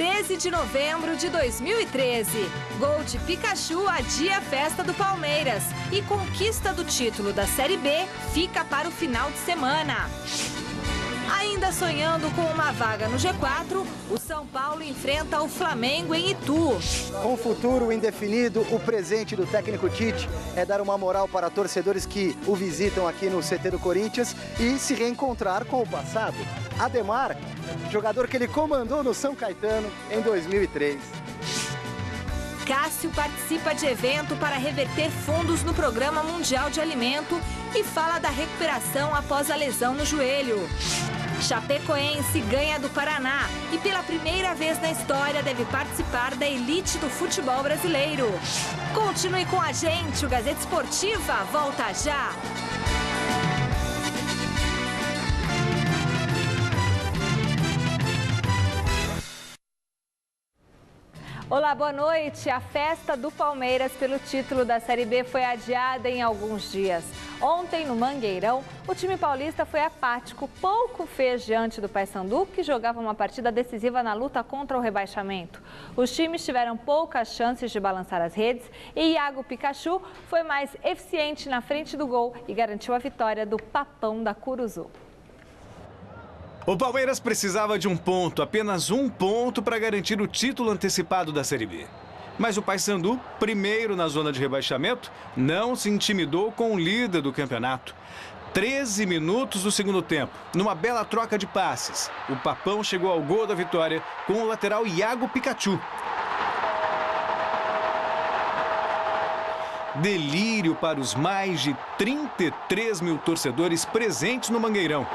13 de novembro de 2013. Gol de Pikachu adia a festa do Palmeiras e conquista do título da Série B fica para o final de semana. Ainda sonhando com uma vaga no G4, o São Paulo enfrenta o Flamengo em Itu. Com o futuro indefinido, o presente do técnico Tite é dar uma moral para torcedores que o visitam aqui no CT do Corinthians e se reencontrar com o passado. Ademar, jogador que ele comandou no São Caetano em 2003. Cássio participa de evento para reverter fundos no Programa Mundial de Alimento e fala da recuperação após a lesão no joelho. Chapecoense ganha do Paraná e pela primeira vez na história deve participar da elite do futebol brasileiro. Continue com a gente, o Gazeta Esportiva volta já! Olá, boa noite. A festa do Palmeiras pelo título da Série B foi adiada em alguns dias. Ontem, no Mangueirão, o time paulista foi apático, pouco fez diante do Paysandu, que jogava uma partida decisiva na luta contra o rebaixamento. Os times tiveram poucas chances de balançar as redes e Iago Pikachu foi mais eficiente na frente do gol e garantiu a vitória do Papão da Curuzu. O Palmeiras precisava de um ponto, apenas um ponto para garantir o título antecipado da Série B. Mas o Paysandu, primeiro na zona de rebaixamento, não se intimidou com o líder do campeonato. 13 minutos do segundo tempo, numa bela troca de passes, o Papão chegou ao gol da vitória com o lateral Iago Pikachu. Delírio para os mais de 33 mil torcedores presentes no Mangueirão.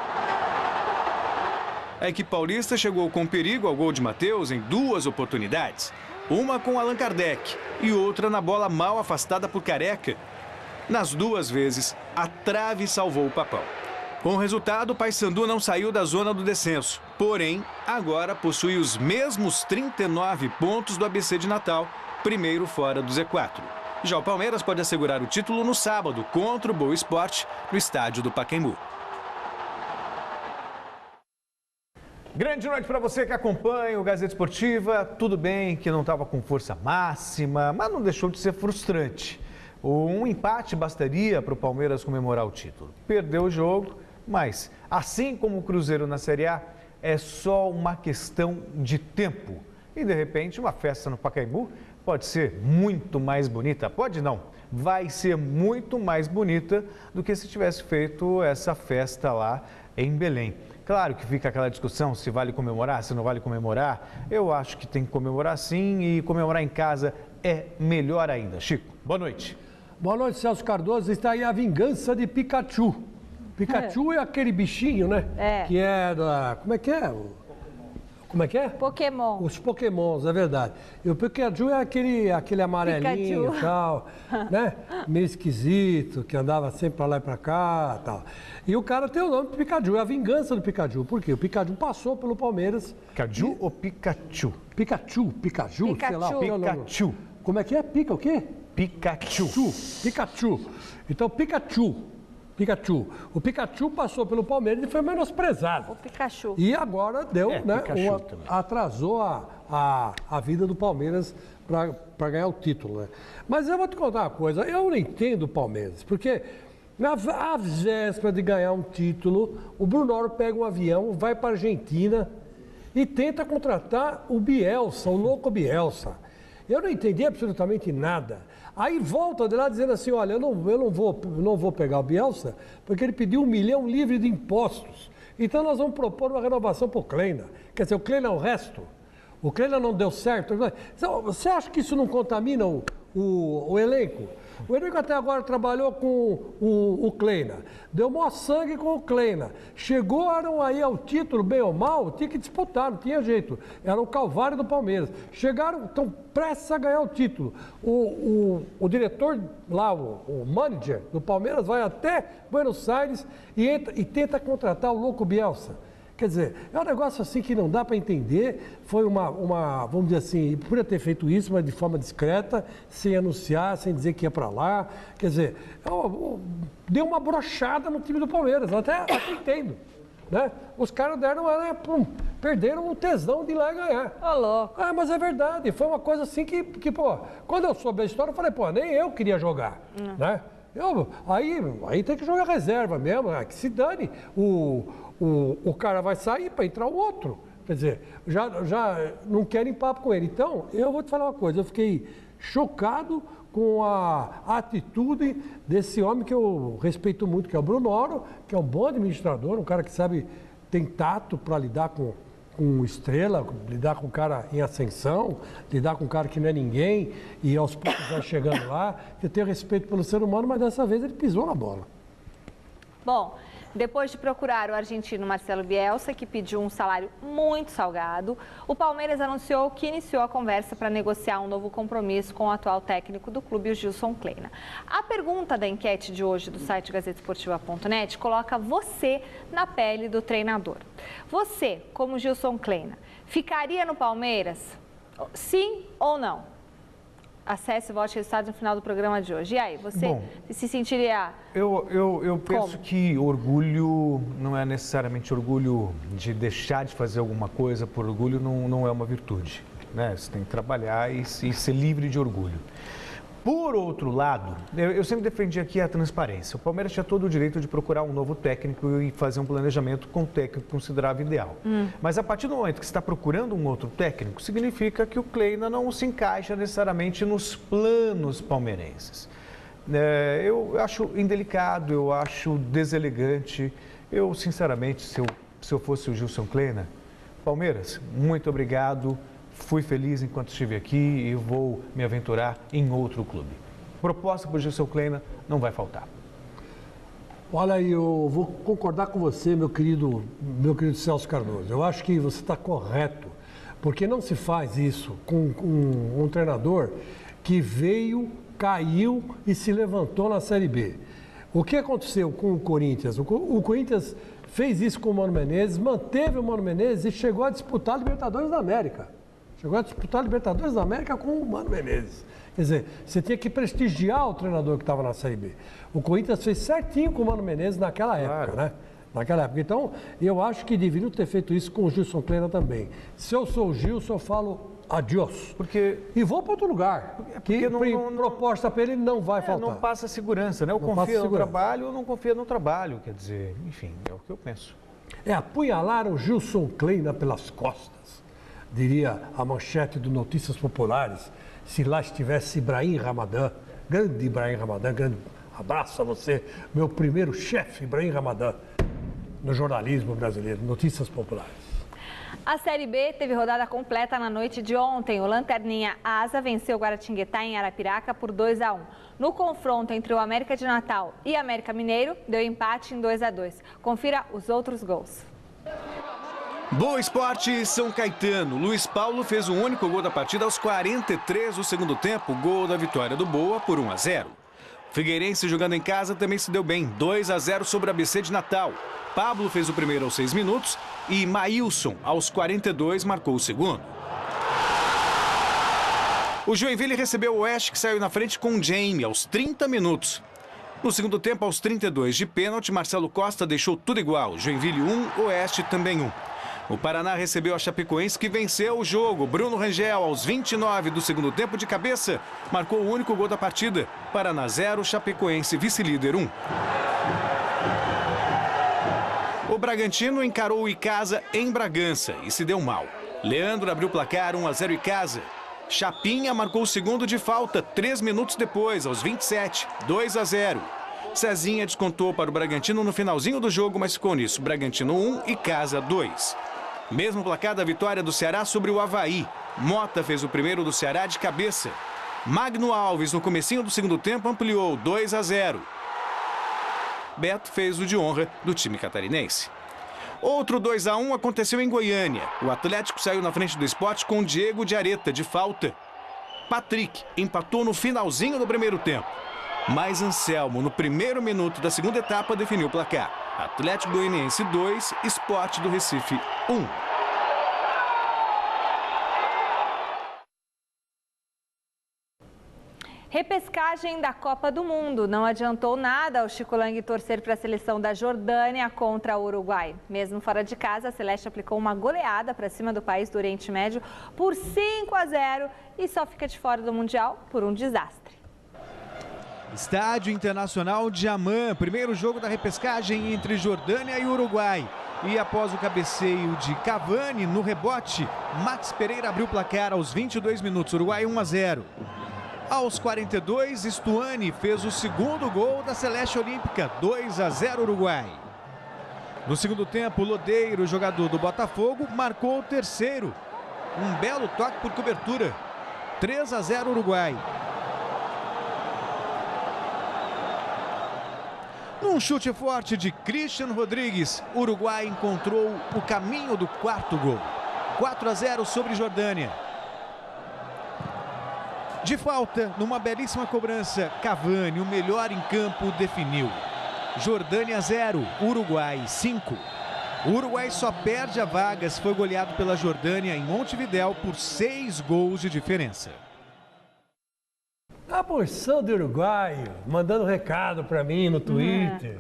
A equipe paulista chegou com perigo ao gol de Matheus em duas oportunidades. Uma com Allan Kardec e outra na bola mal afastada por Careca. Nas duas vezes, a trave salvou o Papão. Com o resultado, o Paysandu não saiu da zona do descenso. Porém, agora possui os mesmos 39 pontos do ABC de Natal, primeiro fora do Z4. Já o Palmeiras pode assegurar o título no sábado contra o Boa Esporte, no estádio do Pacaembu. Grande noite para você que acompanha o Gazeta Esportiva. Tudo bem que não estava com força máxima, mas não deixou de ser frustrante. Um empate bastaria para o Palmeiras comemorar o título. Perdeu o jogo, mas assim como o Cruzeiro na Série A, é só uma questão de tempo. E de repente uma festa no Pacaembu pode ser muito mais bonita. Pode não, vai ser muito mais bonita do que se tivesse feito essa festa lá em Belém. Claro que fica aquela discussão se vale comemorar, se não vale comemorar. Eu acho que tem que comemorar sim e comemorar em casa é melhor ainda. Chico, boa noite. Boa noite, Celso Cardoso. Está aí a vingança de Pikachu. Pikachu é aquele bichinho, né? Que é da... Como é que é? Como é que é? Pokémon. Os Pokémons, é verdade. E o Pikachu é aquele amarelinho e tal, né? Meio esquisito, que andava sempre pra lá e pra cá e tal. E o cara tem o nome de Pikachu, é a vingança do Pikachu. Por quê? O Pikachu passou pelo Palmeiras. Pikachu ou Pikachu? Pikachu, sei lá. Pikachu. Como é que é? Pica o quê? Pikachu. Pikachu. Então, Pikachu. O Pikachu passou pelo Palmeiras e foi menosprezado. O Pikachu. E agora deu, né? Atrasou a vida do Palmeiras para ganhar o título, né? Mas eu vou te contar uma coisa, eu não entendo o Palmeiras, porque na véspera de ganhar um título, o Brunoro pega um avião, vai para a Argentina e tenta contratar o Bielsa, o louco Bielsa. Eu não entendi absolutamente nada. Aí volta de lá dizendo assim, olha, eu não vou pegar o Bielsa, porque ele pediu 1 milhão livre de impostos. Então nós vamos propor uma renovação para o Kleina. Quer dizer, o Kleina é o resto. O Kleina não deu certo. Você acha que isso não contamina o elenco? O elenco até agora trabalhou com o Kleina, deu maior sangue com o Kleina. Chegaram aí ao título, bem ou mal, tinha que disputar, não tinha jeito. Era o calvário do Palmeiras. Chegaram, estão prestes a ganhar o título. O diretor lá, o manager do Palmeiras, vai até Buenos Aires e tenta contratar o louco Bielsa. Quer dizer, é um negócio assim que não dá para entender, foi vamos dizer assim, podia ter feito isso, mas de forma discreta, sem anunciar, sem dizer que ia para lá. Quer dizer, deu uma brochada no time do Palmeiras, até entendo. né? Os caras perderam o tesão de ir lá e ganhar. Ô, louco. Mas é verdade, foi uma coisa assim que, pô, quando eu soube a história, eu falei, pô, nem eu queria jogar, né? Aí tem que jogar reserva mesmo, que se dane, o cara vai sair para entrar o outro. Quer dizer, já não querem papo com ele. Então, eu vou te falar uma coisa, eu fiquei chocado com a atitude desse homem que eu respeito muito, que é o Brunoro, que é um bom administrador, um cara que sabe, tem tato para lidar com estrela, lidar com um cara em ascensão, lidar com um cara que não é ninguém e aos poucos vai chegando lá. Eu tenho respeito pelo ser humano, mas dessa vez ele pisou na bola. Bom, depois de procurar o argentino Marcelo Bielsa, que pediu um salário muito salgado, o Palmeiras anunciou que iniciou a conversa para negociar um novo compromisso com o atual técnico do clube, o Gilson Kleina. A pergunta da enquete de hoje do site gazetesportiva.net coloca você na pele do treinador. Você, como Gilson Kleina, ficaria no Palmeiras? Sim ou não? Acesse e vote resultados no final do programa de hoje. E aí, você se sentiria... Eu penso que orgulho não é necessariamente orgulho de deixar de fazer alguma coisa por orgulho, não é uma virtude, né? Você tem que trabalhar e ser livre de orgulho. Por outro lado, eu sempre defendi aqui a transparência. O Palmeiras tinha todo o direito de procurar um novo técnico e fazer um planejamento com o técnico que considerava ideal. Mas a partir do momento que você está procurando um outro técnico, significa que o Kleina não se encaixa necessariamente nos planos palmeirenses. Eu acho indelicado, eu acho deselegante. Eu, sinceramente, se eu fosse o Gilson Kleina, Palmeiras, muito obrigado. Fui feliz enquanto estive aqui e vou me aventurar em outro clube. Proposta para o Gilson Kleina não vai faltar. Olha, eu vou concordar com você, meu querido Celso Cardoso. Eu acho que você está correto, porque não se faz isso com um treinador que veio, caiu e se levantou na Série B. O que aconteceu com o Corinthians? O Corinthians fez isso com o Mano Menezes, manteve o Mano Menezes e chegou a disputar a Libertadores da América. Chegou a disputar a Libertadores da América com o Mano Menezes. Quer dizer, você tinha que prestigiar o treinador que estava na Série B. O Corinthians fez certinho com o Mano Menezes naquela época, né? Naquela época. Então, eu acho que deveriam ter feito isso com o Gilson Kleina também. Se eu sou o Gilson, eu falo adiós. E vou para outro lugar. Porque proposta para ele não vai faltar. Não passa segurança, né? Ou confia no trabalho ou não confia no trabalho. Quer dizer, enfim, é o que eu penso. Apunhalar o Gilson Kleina pelas costas. Diria a manchete do Notícias Populares, se lá estivesse Ibrahim Ramadan, grande Ibrahim Ramadan, grande abraço a você, meu primeiro chefe, Ibrahim Ramadan, no jornalismo brasileiro, Notícias Populares. A Série B teve rodada completa na noite de ontem. O Lanterninha Asa venceu o Guaratinguetá em Arapiraca por 2-1. No confronto entre o América de Natal e América Mineiro, deu empate em 2-2. Confira os outros gols. Boa Esporte São Caetano. Luiz Paulo fez o único gol da partida aos 43 do segundo tempo. Gol da vitória do Boa por 1-0. Figueirense jogando em casa também se deu bem. 2-0 sobre o ABC de Natal. Pablo fez o primeiro aos 6 minutos e Maílson, aos 42, marcou o segundo. O Joinville recebeu o Oeste, que saiu na frente com o Jamie aos 30 minutos. No segundo tempo, aos 32 de pênalti, Marcelo Costa deixou tudo igual. Joinville 1, Oeste também 1. O Paraná recebeu a Chapecoense, que venceu o jogo. Bruno Rangel, aos 29 do segundo tempo, de cabeça, marcou o único gol da partida. Paraná 0, Chapecoense vice-líder 1. O Bragantino encarou o Icasa em Bragança e se deu mal. Leandro abriu o placar 1-0 Icasa. Chapinha marcou o segundo de falta 3 minutos depois, aos 27, 2-0. Cezinha descontou para o Bragantino no finalzinho do jogo, mas ficou nisso. Bragantino 1, Icasa 2. Mesmo placar da vitória do Ceará sobre o Avaí. Mota fez o primeiro do Ceará de cabeça. Magno Alves, no comecinho do segundo tempo, ampliou 2-0. Beto fez o de honra do time catarinense. Outro 2-1 aconteceu em Goiânia. O Atlético saiu na frente do Sport com Diego de Areta, de falta. Patrick empatou no finalzinho do primeiro tempo. Mas Anselmo, no primeiro minuto da segunda etapa, definiu o placar. Atlético Goianiense 2, Sport do Recife 1. Repescagem da Copa do Mundo. Não adiantou nada ao Chico Lang torcer para a seleção da Jordânia contra o Uruguai. Mesmo fora de casa, a Celeste aplicou uma goleada para cima do país do Oriente Médio por 5-0 e só fica de fora do Mundial por um desastre. Estádio Internacional de Amman, primeiro jogo da repescagem entre Jordânia e Uruguai. E após o cabeceio de Cavani no rebote, Max Pereira abriu o placar aos 22 minutos, Uruguai 1-0. Aos 42, Stuani fez o segundo gol da Celeste Olímpica, 2-0 Uruguai. No segundo tempo, Lodeiro, jogador do Botafogo, marcou o terceiro. Um belo toque por cobertura, 3-0 Uruguai. Num chute forte de Christian Rodrigues, o Uruguai encontrou o caminho do quarto gol. 4-0 sobre Jordânia. De falta, numa belíssima cobrança, Cavani, o melhor em campo, definiu. Jordânia 0, Uruguai 5. O Uruguai só perde a vaga se foi goleado pela Jordânia em Montevidéu por 6 gols de diferença. A porção de uruguaio, mandando recado para mim no Twitter,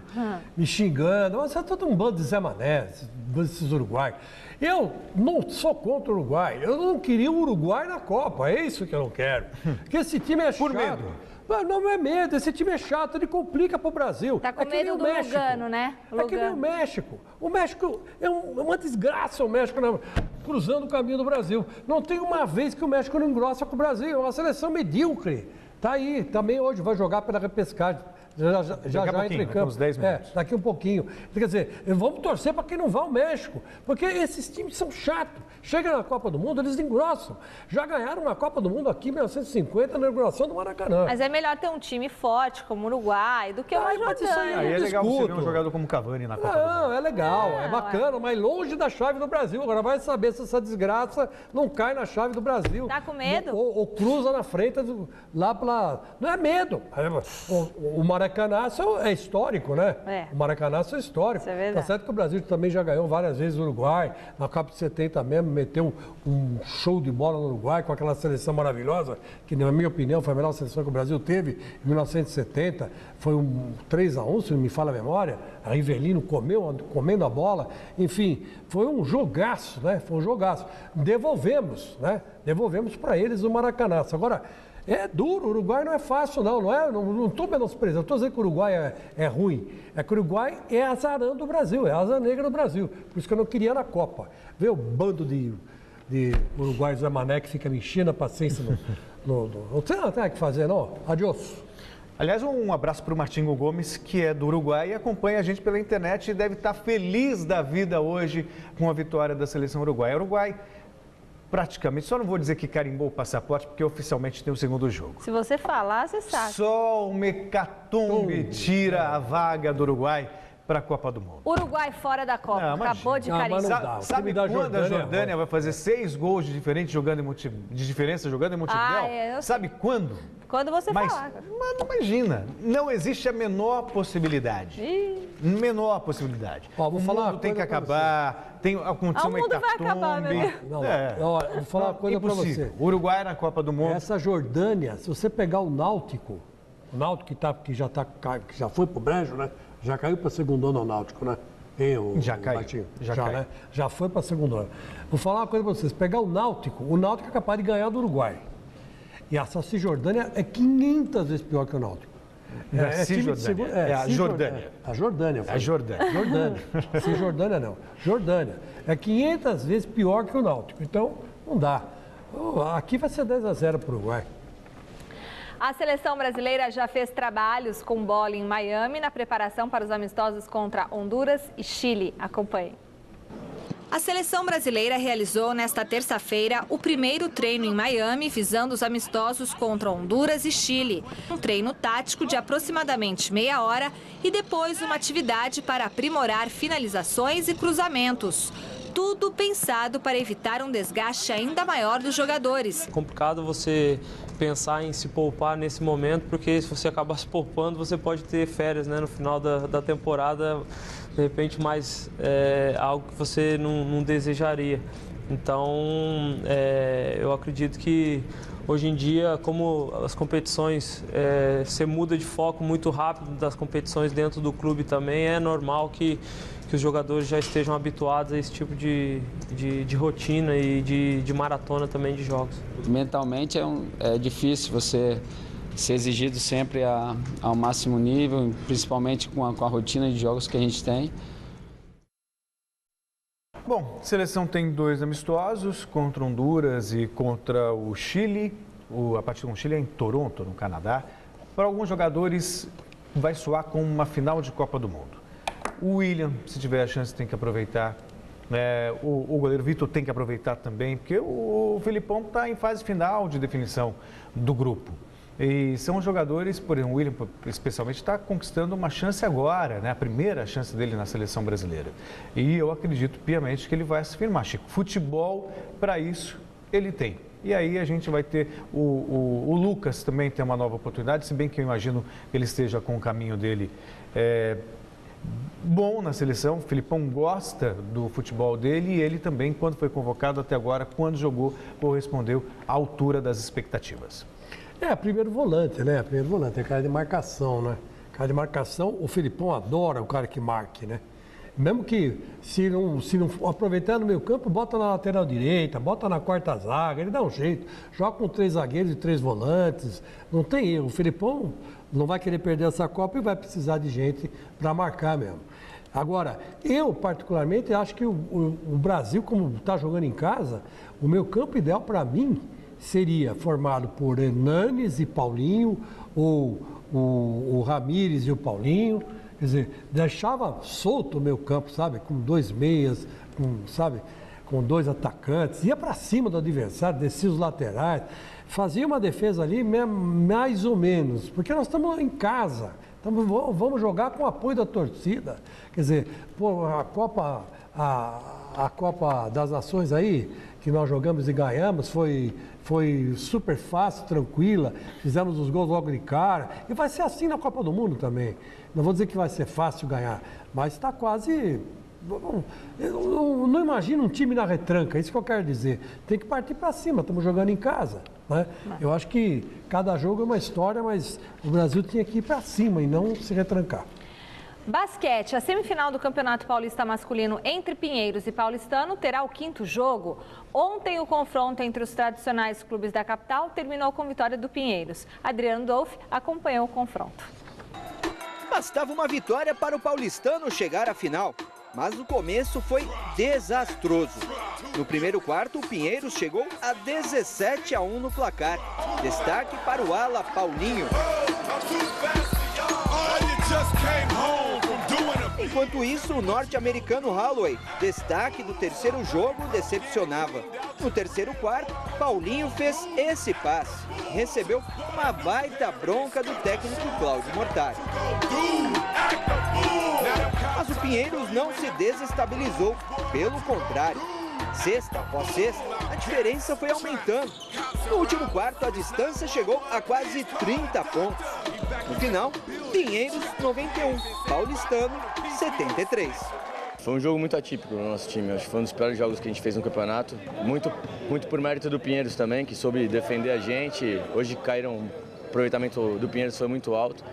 me xingando. Você é todo um bando de Zé Mané, desses uruguaios. Eu não sou contra o Uruguai. Eu não queria o Uruguai na Copa. É isso que eu não quero. Porque esse time é chato. Por medo. Não é medo, esse time é chato, ele complica pro Brasil. Tá com medo do Lugano, né? É que nem o México. O México é uma desgraça, o México cruzando o caminho do Brasil. Não tem uma vez que o México não engrossa com o Brasil, é uma seleção medíocre. Tá aí, também hoje vai jogar pela repescagem. Já entra em campo. Uns 10 minutos. Daqui um pouquinho. Quer dizer, vamos torcer para que não vá ao México, porque esses times são chatos. Chega na Copa do Mundo, eles engrossam. Já ganharam na Copa do Mundo aqui em 1950, na inauguração do Maracanã. Mas é melhor ter um time forte como o Uruguai do que uma Jordânia. Aí é legal você ver um jogador como Cavani na Copa do Mundo. Não, é legal, é bacana, mas longe da chave do Brasil. Agora vai saber se essa desgraça não cai na chave do Brasil. Tá com medo? Ou cruza na frente, lá pela... Não é medo. O Maracanaço é histórico, né? É. O Maracanaço é histórico. Isso é verdade. Tá certo que o Brasil também já ganhou várias vezes o Uruguai. Na Copa de 70 mesmo, meteu um show de bola no Uruguai com aquela seleção maravilhosa, que na minha opinião foi a melhor seleção que o Brasil teve em 1970. Foi um 3-1, se não me falha a memória. A Rivelino comendo a bola. Enfim, foi um jogaço, né? Foi um jogaço. Devolvemos, né? Devolvemos para eles o Maracanaço. Agora, é duro, o Uruguai não é fácil, não estou menosprezando, estou dizendo que o Uruguai é ruim. É que o Uruguai é azarão do Brasil, é asa negra do Brasil. Por isso que eu não queria na Copa. Vê o bando de uruguaios Zé Mané que fica me enchendo a paciência. Não tem o que fazer, não. Adiós. Aliás, um abraço para o Martinho Gomes, que é do Uruguai e acompanha a gente pela internet e deve estar feliz da vida hoje com a vitória da seleção uruguaia. Uruguai praticamente, só não vou dizer que carimbou o passaporte, porque oficialmente tem o segundo jogo. Se você falar, você sabe. Só o hecatombe tira a vaga do Uruguai para a Copa do Mundo. Uruguai fora da Copa, acabou de carimbar. Sabe quando a Jordânia vai fazer 6 gols de diferença jogando em Montevidéu? Sabe quando? Quando você falar. Mas imagina, não existe a menor possibilidade. Menor possibilidade. Ó, vou falar o mundo tem que acabar, tem aconteceu uma hecatombe. O mundo vai acabar, meu Deus. Vou falar uma coisa para você. Uruguai na Copa do Mundo. Essa Jordânia, se você pegar o Náutico que já foi pro brejo, né? Já caiu para segundo ano o Náutico, né? Já caiu. Né? Já foi para segundo ano. Vou falar uma coisa para vocês. Pegar o Náutico é capaz de ganhar do Uruguai. E a Cisjordânia é 500 vezes pior que o Náutico. A Cisjordânia. É a Jordânia. A Jordânia. A Jordânia. Cisjordânia não. Jordânia. É 500 vezes pior que o Náutico. Então, não dá. Aqui vai ser 10-0 para o Uruguai. A seleção brasileira já fez trabalhos com bola em Miami na preparação para os amistosos contra Honduras e Chile. Acompanhe. A seleção brasileira realizou nesta terça-feira o primeiro treino em Miami, visando os amistosos contra Honduras e Chile. Um treino tático de aproximadamente meia hora e depois uma atividade para aprimorar finalizações e cruzamentos. Tudo pensado para evitar um desgaste ainda maior dos jogadores. É complicado você pensar em se poupar nesse momento, porque se você acabar se poupando, você pode ter férias, né, no final da temporada, de repente mais algo que você não desejaria. Então, eu acredito que hoje em dia, como as competições, você muda de foco muito rápido das competições dentro do clube também, é normal que os jogadores já estejam habituados a esse tipo de rotina e de maratona também de jogos. Mentalmente é difícil você ser exigido sempre ao máximo nível, principalmente com a rotina de jogos que a gente tem. Bom, a seleção tem 2 amistosos, contra Honduras e contra o Chile. A partida com o Chile é em Toronto, no Canadá. Para alguns jogadores, vai soar como uma final de Copa do Mundo. O William, se tiver a chance, tem que aproveitar. O goleiro Vitor tem que aproveitar também, porque o Felipão está em fase final de definição do grupo. E são jogadores, por exemplo, o William especialmente está conquistando uma chance agora, né? A primeira chance dele na seleção brasileira. E eu acredito piamente que ele vai se firmar. Chico, futebol, para isso, ele tem. E aí a gente vai ter o Lucas também tem uma nova oportunidade, se bem que eu imagino que ele esteja com o caminho dele bom na seleção. O Felipão gosta do futebol dele e ele também, quando foi convocado até agora, quando jogou, correspondeu à altura das expectativas. Primeiro volante, né? Primeiro volante, é cara de marcação, né? Cara de marcação, o Felipão adora o cara que marque, né? Mesmo que se não aproveitar no meio campo, bota na lateral direita, bota na quarta zaga, ele dá um jeito. Joga com 3 zagueiros e 3 volantes, não tem erro. O Felipão não vai querer perder essa Copa e vai precisar de gente para marcar mesmo. Agora, eu particularmente acho que o Brasil, como está jogando em casa, o meio campo ideal para mim seria formado por Hernanes e Paulinho, ou o Ramírez e o Paulinho. Quer dizer, deixava solto o meio campo, sabe? Com 2 meias, com 2 atacantes. Ia para cima do adversário, descia os laterais. Fazia uma defesa ali mais ou menos, porque nós estamos em casa. Vamos jogar com o apoio da torcida. Quer dizer, a Copa das Nações aí, que nós jogamos e ganhamos, foi super fácil, tranquila, fizemos os gols logo de cara, e vai ser assim na Copa do Mundo também. Não vou dizer que vai ser fácil ganhar, mas está quase... Eu não imagino um time na retranca, isso que eu quero dizer. Tem que partir para cima, estamos jogando em casa, né? Eu acho que cada jogo é uma história, mas o Brasil tinha que ir para cima e não se retrancar. Basquete, a semifinal do Campeonato Paulista Masculino entre Pinheiros e Paulistano terá o 5º jogo. Ontem, o confronto entre os tradicionais clubes da capital terminou com vitória do Pinheiros. Adriano Dolphy acompanhou o confronto. Bastava uma vitória para o paulistano chegar à final, mas o começo foi desastroso. No primeiro quarto, o Pinheiros chegou a 17-1 no placar. Destaque para o ala Paulinho. Enquanto isso, o norte-americano Holloway, destaque do terceiro jogo, decepcionava. No terceiro quarto, Paulinho fez esse passe. Recebeu uma baita bronca do técnico Cláudio Mortari. Mas o Pinheiros não se desestabilizou, pelo contrário. Sexta após sexta, a diferença foi aumentando. No último quarto, a distância chegou a quase 30 pontos. No final, Pinheiros 91, Paulistano 73. Foi um jogo muito atípico no nosso time. Acho que foi um dos piores jogos que a gente fez no campeonato. Muito por mérito do Pinheiros também, que soube defender a gente. Hoje o aproveitamento do Pinheiros foi muito alto.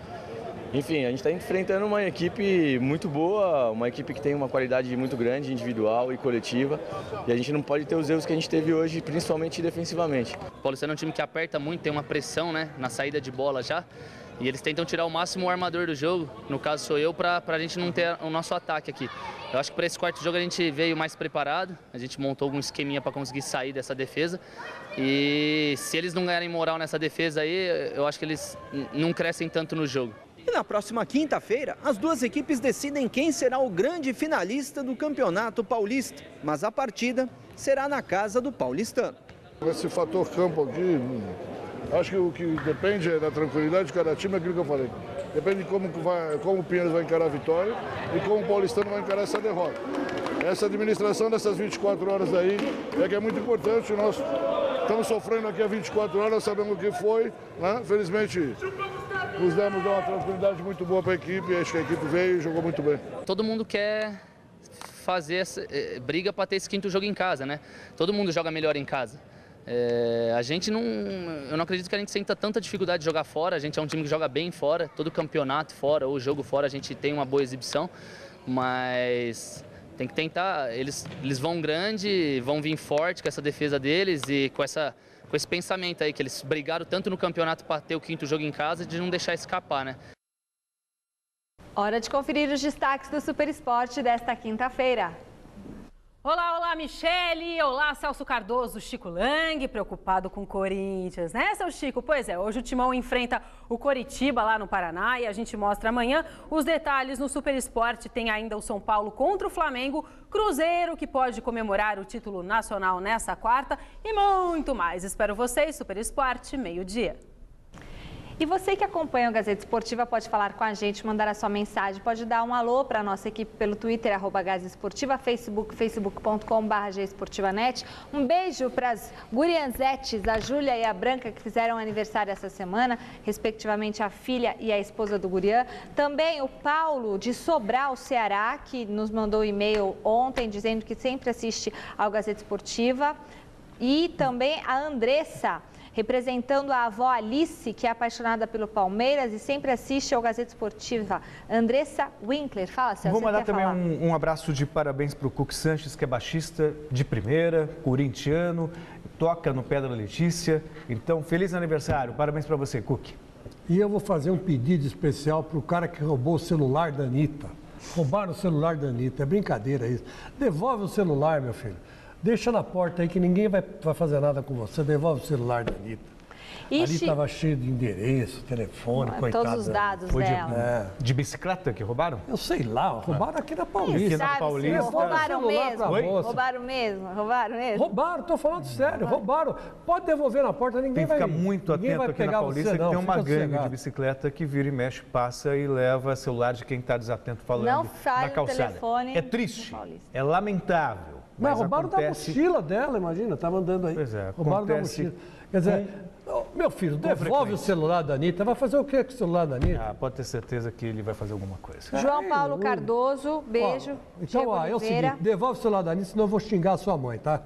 Enfim, a gente está enfrentando uma equipe muito boa, uma equipe que tem uma qualidade muito grande, individual e coletiva. E a gente não pode ter os erros que a gente teve hoje, principalmente defensivamente. O Paulistano é um time que aperta muito, tem uma pressão, né, na saída de bola já. E eles tentam tirar o máximo o armador do jogo, no caso sou eu, para a gente não ter o nosso ataque aqui. Eu acho que para esse quarto jogo a gente veio mais preparado, a gente montou algum esqueminha para conseguir sair dessa defesa. E se eles não ganharem moral nessa defesa aí, eu acho que eles não crescem tanto no jogo. E na próxima quinta-feira, as duas equipes decidem quem será o grande finalista do Campeonato Paulista. Mas a partida será na casa do paulistano. Esse fator campo aqui, acho que o que depende é da tranquilidade de cada time, é aquilo que eu falei. Depende de como o Pinheiros vai encarar a vitória e como o paulistano vai encarar essa derrota. Essa administração dessas 24 horas aí é que é muito importante. Nós estamos sofrendo aqui há 24 horas, sabemos o que foi, né? Felizmente nos demos uma tranquilidade muito boa para a equipe, acho que a equipe veio e jogou muito bem. Todo mundo quer fazer briga para ter esse 5º jogo em casa, né? Todo mundo joga melhor em casa. A gente não... Eu não acredito que a gente sinta tanta dificuldade de jogar fora. A gente é um time que joga bem fora, todo campeonato fora ou jogo fora a gente tem uma boa exibição, mas tem que tentar. Eles vão grande, vão vir forte com essa defesa deles e com esse pensamento aí que eles brigaram tanto no campeonato para ter o 5º jogo em casa de não deixar escapar, né? Hora de conferir os destaques do Super Esporte desta quinta-feira. Olá, olá, Michele. Olá, Celso Cardoso, Chico Lang, preocupado com o Corinthians, né, seu Chico? Pois é, hoje o Timão enfrenta o Coritiba lá no Paraná e a gente mostra amanhã os detalhes no Super Esporte. Tem ainda o São Paulo contra o Flamengo, Cruzeiro, que pode comemorar o título nacional nessa quarta e muito mais. Espero vocês, Super Esporte, meio-dia. E você que acompanha o Gazeta Esportiva pode falar com a gente, mandar a sua mensagem, pode dar um alô para a nossa equipe pelo Twitter, @GazeteEsportiva, facebook.com/gesportivanet. Um beijo para as gurianzetes, a Júlia e a Branca, que fizeram aniversário essa semana, respectivamente a filha e a esposa do gurian. Também o Paulo, de Sobral, Ceará, que nos mandou um e-mail ontem, dizendo que sempre assiste ao Gazeta Esportiva. E também a Andressa, representando a avó Alice, que é apaixonada pelo Palmeiras e sempre assiste ao Gazeta Esportiva. Andressa Winkler, fala, Celso. Vou mandar também um abraço de parabéns para o Cook Sanches, que é baixista de primeira, corintiano, toca no Pé da Letícia. Então, feliz aniversário, parabéns para você, Cook. E eu vou fazer um pedido especial para o cara que roubou o celular da Anitta. Roubaram o celular da Anitta, é brincadeira isso. Devolve o celular, meu filho. Deixa na porta aí que ninguém vai fazer nada com você. Devolve o celular da Anitta. Ali estava cheio de endereço, telefone, coitada. Todos os dados dela. De bicicleta que roubaram? Eu sei lá, roubaram aqui na Paulista. Sabe, Paulista. Roubaram mesmo? Roubaram mesmo? Roubaram, estou falando sério, roubaram. Pode devolver na porta, ninguém vai... Tem que ficar muito atento aqui na Paulista, que tem uma gangue de bicicleta que vira e mexe, passa e leva celular de quem está desatento falando na calçada. Telefone. É triste, é lamentável. Mas roubaram da mochila dela, imagina, estava andando aí. Pois é, roubaram da mochila. Quer dizer, meu filho, devolve o celular da Anitta. Vai fazer o que com o celular da Anitta? Pode ter certeza que ele vai fazer alguma coisa. João Paulo Cardoso, beijo. Então, é o seguinte, devolve o celular da Anitta, senão eu vou xingar a sua mãe, tá?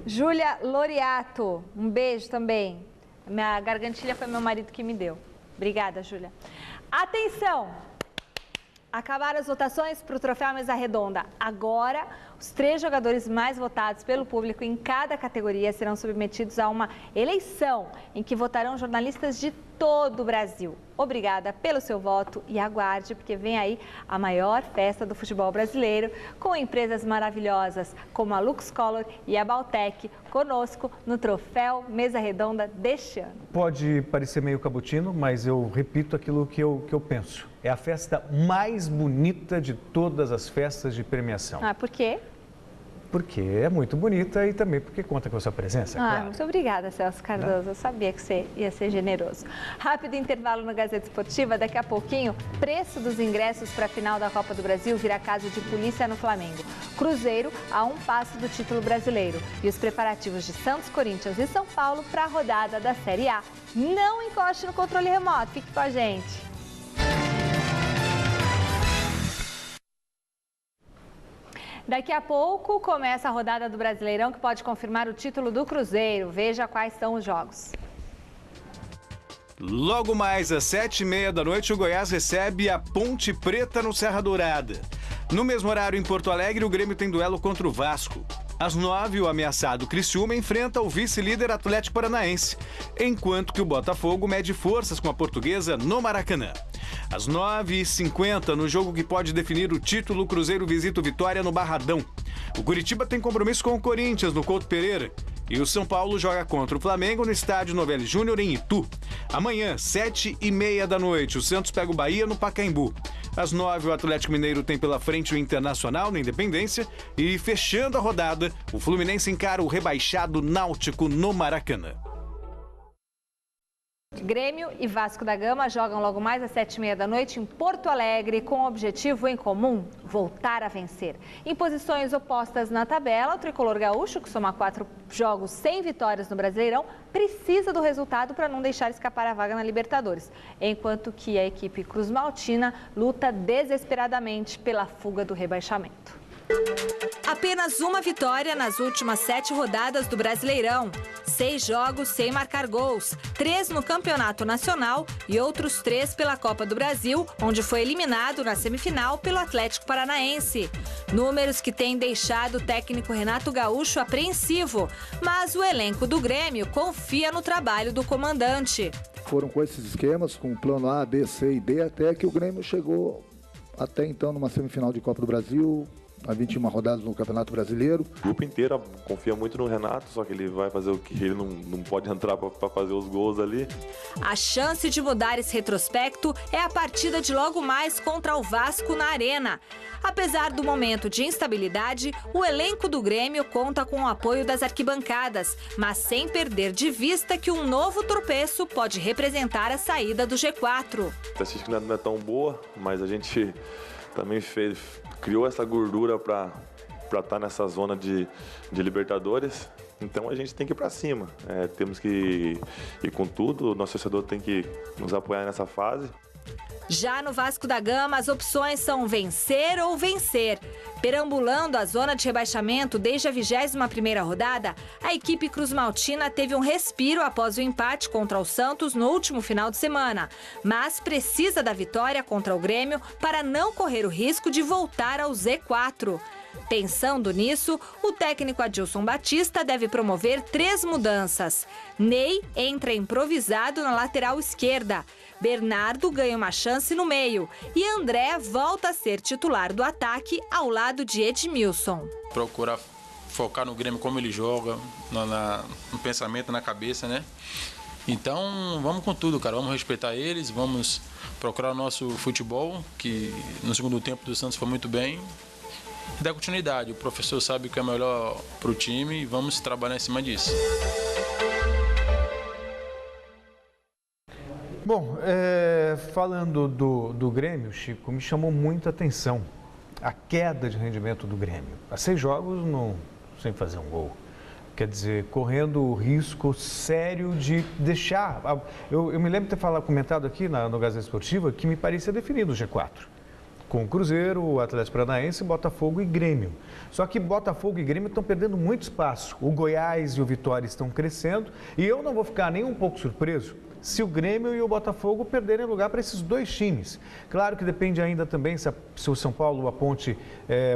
Júlia Loriato, um beijo também. Minha gargantilha foi meu marido que me deu. Obrigada, Júlia. Atenção! Acabaram as votações para o Troféu Mesa Redonda. Agora, os 3 jogadores mais votados pelo público em cada categoria serão submetidos a uma eleição em que votarão jornalistas de todo o Brasil. Obrigada pelo seu voto e aguarde, porque vem aí a maior festa do futebol brasileiro, com empresas maravilhosas como a Luxcolor e a Baltec conosco no Troféu Mesa Redonda deste ano. Pode parecer meio cabotino, mas eu repito aquilo que eu penso. É a festa mais bonita de todas as festas de premiação. Ah, por quê? Porque é muito bonita e também porque conta com a sua presença, claro. Muito obrigada, Celso Cardoso. Eu sabia que você ia ser generoso. Rápido intervalo no Gazeta Esportiva. Daqui a pouquinho, preço dos ingressos para a final da Copa do Brasil vira caso de polícia no Flamengo. Cruzeiro a um passo do título brasileiro. E os preparativos de Santos, Corinthians e São Paulo para a rodada da Série A. Não encoste no controle remoto. Fique com a gente. Daqui a pouco começa a rodada do Brasileirão, que pode confirmar o título do Cruzeiro. Veja quais são os jogos. Logo mais às 7h30 da noite, o Goiás recebe a Ponte Preta no Serra Dourada. No mesmo horário, em Porto Alegre, o Grêmio tem duelo contra o Vasco. Às 9h, o ameaçado Criciúma enfrenta o vice-líder Atlético Paranaense, enquanto que o Botafogo mede forças com a Portuguesa no Maracanã. Às 9h50, no jogo que pode definir o título, o Cruzeiro visita o Vitória no Barradão. O Curitiba tem compromisso com o Corinthians no Couto Pereira. E o São Paulo joga contra o Flamengo no estádio Novelli Júnior em Itu. Amanhã, 7h30 da noite, o Santos pega o Bahia no Pacaembu. Às 9h, o Atlético Mineiro tem pela frente o Internacional na Independência. E fechando a rodada, o Fluminense encara o rebaixado Náutico no Maracanã. Grêmio e Vasco da Gama jogam logo mais às 7h30 da noite em Porto Alegre, com o objetivo em comum: voltar a vencer. Em posições opostas na tabela, o tricolor gaúcho, que soma 4 jogos sem vitórias no Brasileirão, precisa do resultado para não deixar escapar a vaga na Libertadores, enquanto que a equipe cruzmaltina luta desesperadamente pela fuga do rebaixamento. Apenas uma vitória nas últimas 7 rodadas do Brasileirão. 6 jogos sem marcar gols, 3 no Campeonato Nacional e outros 3 pela Copa do Brasil, onde foi eliminado na semifinal pelo Atlético Paranaense. Números que têm deixado o técnico Renato Gaúcho apreensivo, mas o elenco do Grêmio confia no trabalho do comandante. Foram com esses esquemas, com o plano A, B, C e D, até que o Grêmio chegou até então numa semifinal de Copa do Brasil, a 21 rodadas no Campeonato Brasileiro. O grupo inteiro confia muito no Renato, só que ele vai fazer o que ele não pode entrar para fazer os gols ali. A chance de mudar esse retrospecto é a partida de logo mais contra o Vasco na Arena. Apesar do momento de instabilidade, o elenco do Grêmio conta com o apoio das arquibancadas, mas sem perder de vista que um novo tropeço pode representar a saída do G4. A estatística não é tão boa, mas a gente também criou essa gordura para estar nessa zona de Libertadores. Então a gente tem que ir para cima, temos que ir com tudo, o nosso torcedor tem que nos apoiar nessa fase. Já no Vasco da Gama, as opções são vencer ou vencer. Perambulando a zona de rebaixamento desde a 21ª rodada, a equipe cruzmaltina teve um respiro após o empate contra o Santos no último final de semana, mas precisa da vitória contra o Grêmio para não correr o risco de voltar ao Z4. Pensando nisso, o técnico Adilson Batista deve promover 3 mudanças. Ney entra improvisado na lateral esquerda. Bernardo ganha uma chance no meio e André volta a ser titular do ataque ao lado de Edmilson. Procurar focar no Grêmio como ele joga, no pensamento, na cabeça, né? Então vamos com tudo, cara, vamos respeitar eles, vamos procurar o nosso futebol, que no segundo tempo do Santos foi muito bem. E dar continuidade, o professor sabe o que é melhor para o time e vamos trabalhar em cima disso. Bom, falando do Grêmio, Chico, me chamou muita atenção a queda de rendimento do Grêmio. Há 6 jogos sem fazer um gol. Quer dizer, correndo o risco sério de deixar... Eu me lembro de ter comentado aqui no Gazeta Esportiva que me parecia definido o G4. Com o Cruzeiro, o Atlético Paranaense, Botafogo e Grêmio. Só que Botafogo e Grêmio estão perdendo muito espaço. O Goiás e o Vitória estão crescendo e eu não vou ficar nem um pouco surpreso se o Grêmio e o Botafogo perderem lugar para esses 2 times. Claro que depende ainda também se o São Paulo ou a Ponte,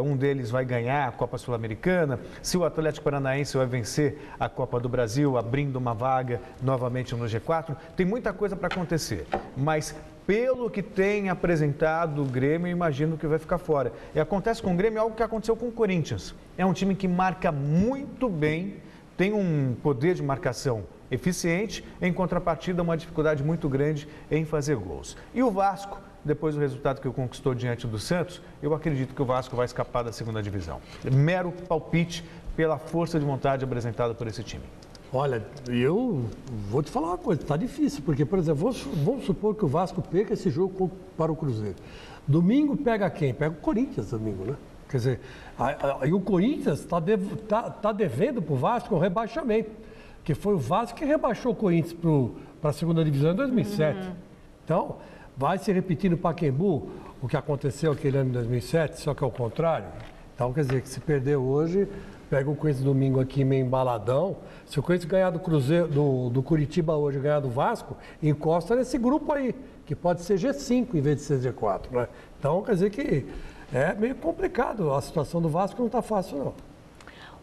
um deles vai ganhar a Copa Sul-Americana, se o Atlético Paranaense vai vencer a Copa do Brasil, abrindo uma vaga novamente no G4. Tem muita coisa para acontecer, mas pelo que tem apresentado o Grêmio, eu imagino que vai ficar fora. E acontece com o Grêmio algo que aconteceu com o Corinthians. É um time que marca muito bem, tem um poder de marcação eficiente, em contrapartida uma dificuldade muito grande em fazer gols. E o Vasco, depois do resultado que conquistou diante do Santos, eu acredito que o Vasco vai escapar da 2ª divisão. Mero palpite pela força de vontade apresentada por esse time. Olha, eu vou te falar uma coisa, tá difícil, porque, por exemplo, vamos supor que o Vasco perca esse jogo para o Cruzeiro. Domingo pega quem? Pega o Corinthians domingo, né? Quer dizer, aí o Corinthians está devendo para o Vasco um rebaixamento, que foi o Vasco que rebaixou o Corinthians para a 2ª divisão em 2007. Então, vai se repetir no Pacaembu o que aconteceu aquele ano em 2007, só que é o contrário. Então, quer dizer, que se perder hoje, pega o Corinthians domingo aqui meio embaladão. Se o Corinthians ganhar do Cruzeiro, do Curitiba hoje, ganhar do Vasco, encosta nesse grupo aí, que pode ser G5 em vez de ser G4, né? Então, quer dizer que é meio complicado. A situação do Vasco não está fácil, não.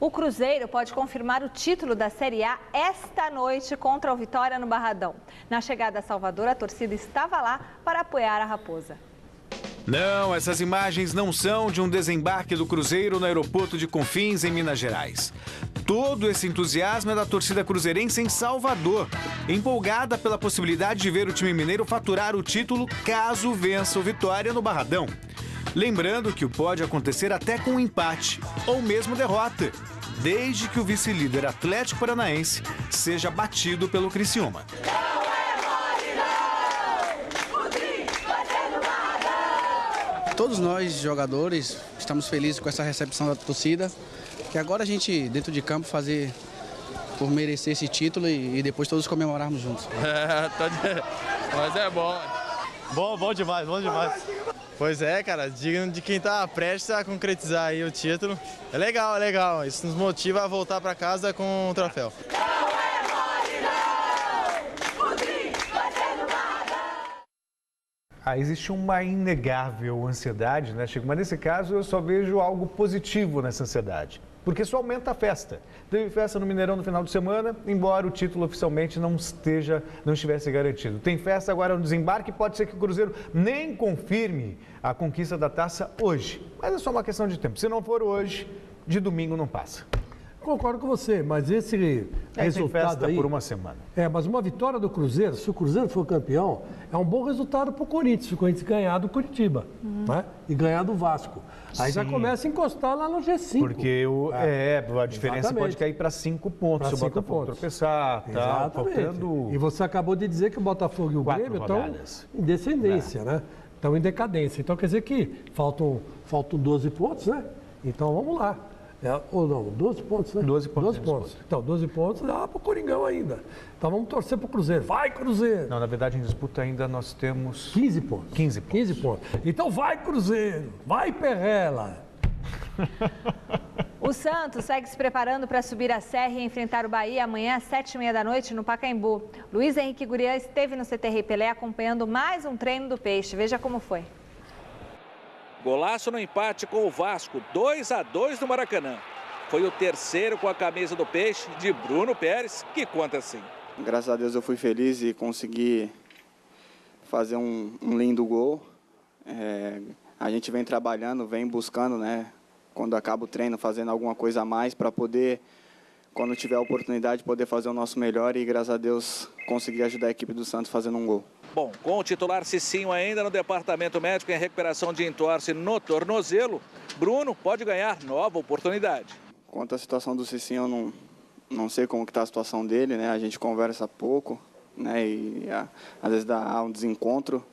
O Cruzeiro pode confirmar o título da Série A esta noite contra o Vitória no Barradão. Na chegada a Salvador, a torcida estava lá para apoiar a Raposa. Não, essas imagens não são de um desembarque do Cruzeiro no aeroporto de Confins, em Minas Gerais. Todo esse entusiasmo é da torcida cruzeirense em Salvador, empolgada pela possibilidade de ver o time mineiro faturar o título caso vença o Vitória no Barradão. Lembrando que o pode acontecer até com um empate ou mesmo derrota, desde que o vice-líder Atlético Paranaense seja batido pelo Criciúma. Todos nós, jogadores, estamos felizes com essa recepção da torcida, que agora a gente, dentro de campo, fazer por merecer esse título e depois todos comemorarmos juntos. Mas é bom. Bom demais, bom demais. Pois é, cara, digno de quem está prestes a concretizar aí o título. É legal, é legal. Isso nos motiva a voltar para casa com o troféu. Existe uma inegável ansiedade, né, Chico? Mas nesse caso eu só vejo algo positivo nessa ansiedade, porque isso aumenta a festa. Teve festa no Mineirão no final de semana, embora o título oficialmente não estivesse garantido. Tem festa agora no desembarque, pode ser que o Cruzeiro nem confirme a conquista da taça hoje, mas é só uma questão de tempo. Se não for hoje, de domingo não passa. Concordo com você, mas esse resultado tem festa aí... por uma semana. Mas uma vitória do Cruzeiro, se o Cruzeiro for campeão, é um bom resultado para o Corinthians, se o Corinthians ganhar do Curitiba, né? E ganhar do Vasco. Aí já começa a encostar lá no G5. Porque a diferença Exatamente. Pode cair para 5 pontos, se o Botafogo tropeçar, tá faltando... E você acabou de dizer que o Botafogo e o Grêmio estão em descendência, né? Estão em decadência. Então quer dizer que faltam 12 pontos, né? Então vamos lá. Ou não, 12 pontos, né? 12 pontos. Então, 12 pontos dá para o Coringão ainda. Então vamos torcer para o Cruzeiro. Vai, Cruzeiro! Não, na verdade, em disputa ainda nós temos... 15 pontos. 15 pontos. Então vai, Cruzeiro! Vai, Perrela! O Santos segue se preparando para subir a serra e enfrentar o Bahia amanhã às 7h30 da noite no Pacaembu. Luiz Henrique Gurian esteve no CT Rei Pelé acompanhando mais um treino do Peixe. Veja como foi. Golaço no empate com o Vasco, 2-2 no Maracanã. Foi o terceiro com a camisa do Peixe, de Bruno Pérez, que conta assim. Graças a Deus eu fui feliz e consegui fazer um lindo gol. A gente vem trabalhando, vem buscando, né? Quando acaba o treino, fazendo alguma coisa a mais para poder, quando tiver a oportunidade, poder fazer o nosso melhor e, graças a Deus, conseguir ajudar a equipe do Santos fazendo um gol. Bom, com o titular Cicinho ainda no departamento médico em recuperação de entorse no tornozelo, Bruno pode ganhar nova oportunidade. Quanto à situação do Cicinho, eu não sei como que está a situação dele, né? A gente conversa pouco, né? E às vezes há um desencontro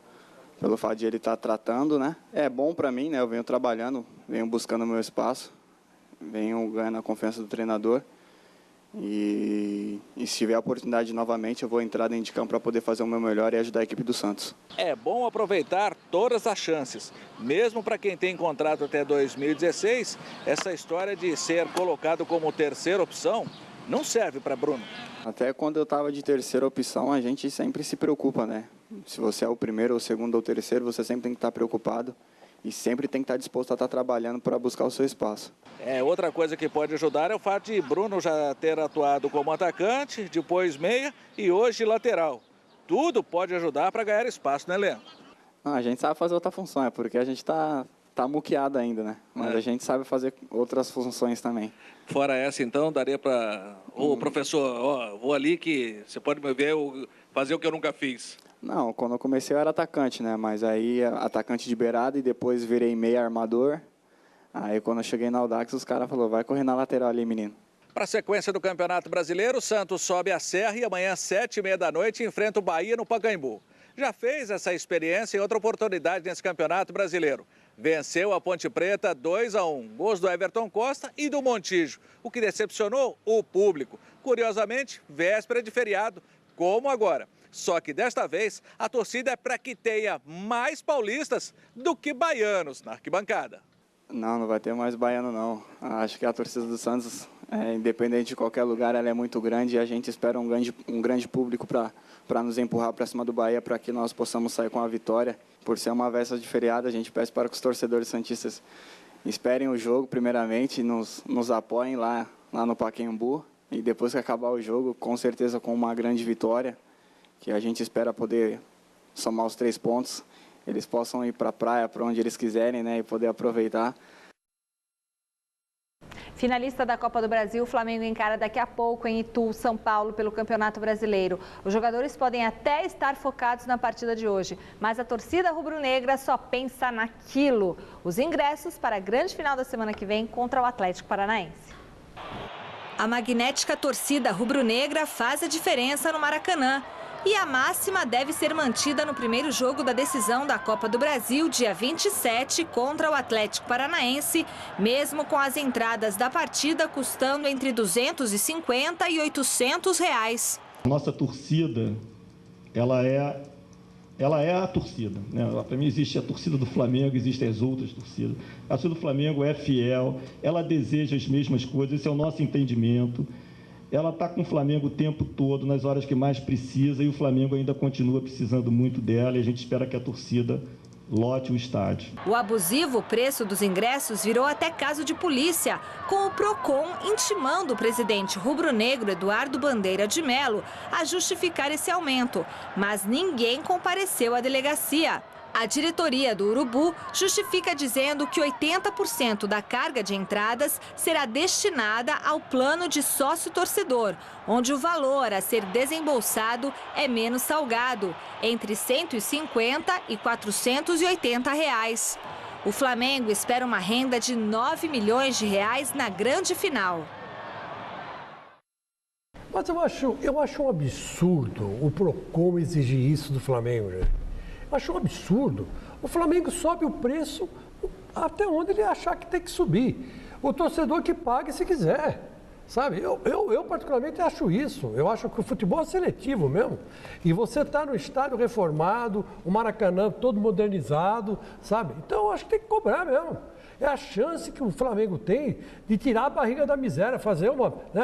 pelo fato de ele estar tratando, né? É bom para mim, né? Eu venho trabalhando, venho buscando o meu espaço, venho ganhando a confiança do treinador. E se tiver a oportunidade novamente, eu vou entrar dentro de campo para poder fazer o meu melhor e ajudar a equipe do Santos. É bom aproveitar todas as chances. Mesmo para quem tem contrato até 2016, essa história de ser colocado como terceira opção não serve para Bruno. Até quando eu estava de terceira opção, a gente sempre se preocupa, né? Se você é o primeiro, ou segundo ou terceiro, você sempre tem que estar preocupado. E sempre tem que estar disposto a estar trabalhando para buscar o seu espaço. Outra coisa que pode ajudar é o fato de Bruno já ter atuado como atacante, depois meia e hoje lateral. Tudo pode ajudar para ganhar espaço no elenco. A gente sabe fazer outra função, é porque a gente está muqueado ainda, né? Mas a gente sabe fazer outras funções também. Fora essa, então, daria para... Ô, professor, vou ali que você pode me ver fazer o que eu nunca fiz. Não, quando eu comecei eu era atacante, né? Mas aí atacante de beirada e depois virei meia armador. Aí quando eu cheguei na Audax, os caras falaram, vai correr na lateral ali, menino. Para a sequência do Campeonato Brasileiro, o Santos sobe a serra e amanhã às 7h30 da noite enfrenta o Bahia no Pacaembu. Já fez essa experiência em outra oportunidade nesse Campeonato Brasileiro. Venceu a Ponte Preta 2-1, gols do Everton Costa e do Montijo. O que decepcionou? O público. Curiosamente, véspera de feriado, como agora. Só que desta vez a torcida é para que tenha mais paulistas do que baianos na arquibancada. Não vai ter mais baiano não. Acho que a torcida do Santos, independente de qualquer lugar, ela é muito grande e a gente espera um grande público para nos empurrar para cima do Bahia para que nós possamos sair com a vitória. Por ser uma véspera de feriado, a gente pede para que os torcedores santistas esperem o jogo primeiramente, nos apoiem lá no Pacaembu e depois que acabar o jogo, com certeza com uma grande vitória, que a gente espera poder somar os 3 pontos, eles possam ir para a praia, para onde eles quiserem, né, e poder aproveitar. Finalista da Copa do Brasil, o Flamengo encara daqui a pouco em Itu, São Paulo, pelo Campeonato Brasileiro. Os jogadores podem até estar focados na partida de hoje, mas a torcida rubro-negra só pensa naquilo. Os ingressos para a grande final da semana que vem contra o Atlético Paranaense. A magnética torcida rubro-negra faz a diferença no Maracanã. E a máxima deve ser mantida no primeiro jogo da decisão da Copa do Brasil, dia 27, contra o Atlético Paranaense, mesmo com as entradas da partida custando entre R$ 250 e R$ 800. Nossa torcida, ela é a torcida, né? Para mim existe a torcida do Flamengo, existem as outras torcidas. A torcida do Flamengo é fiel, ela deseja as mesmas coisas, esse é o nosso entendimento. ela está com o Flamengo o tempo todo, nas horas que mais precisa, e o Flamengo ainda continua precisando muito dela, e a gente espera que a torcida lote o estádio. O abusivo preço dos ingressos virou até caso de polícia, com o Procon intimando o presidente rubro-negro Eduardo Bandeira de Melo a justificar esse aumento, mas ninguém compareceu à delegacia. A diretoria do Urubu justifica dizendo que 80% da carga de entradas será destinada ao plano de sócio-torcedor, onde o valor a ser desembolsado é menos salgado, entre R$ 150 e R$ 480 reais. O Flamengo espera uma renda de R$ 9 milhões na grande final. Mas eu acho um absurdo o Procon exigir isso do Flamengo, gente. Acho um absurdo. O Flamengo sobe o preço até onde ele achar que tem que subir. O torcedor que pague se quiser, sabe? Eu particularmente acho isso. Eu acho que o futebol é seletivo mesmo. E você está no estádio reformado, o Maracanã todo modernizado, sabe? Então eu acho que tem que cobrar mesmo. É a chance que o Flamengo tem de tirar a barriga da miséria, fazer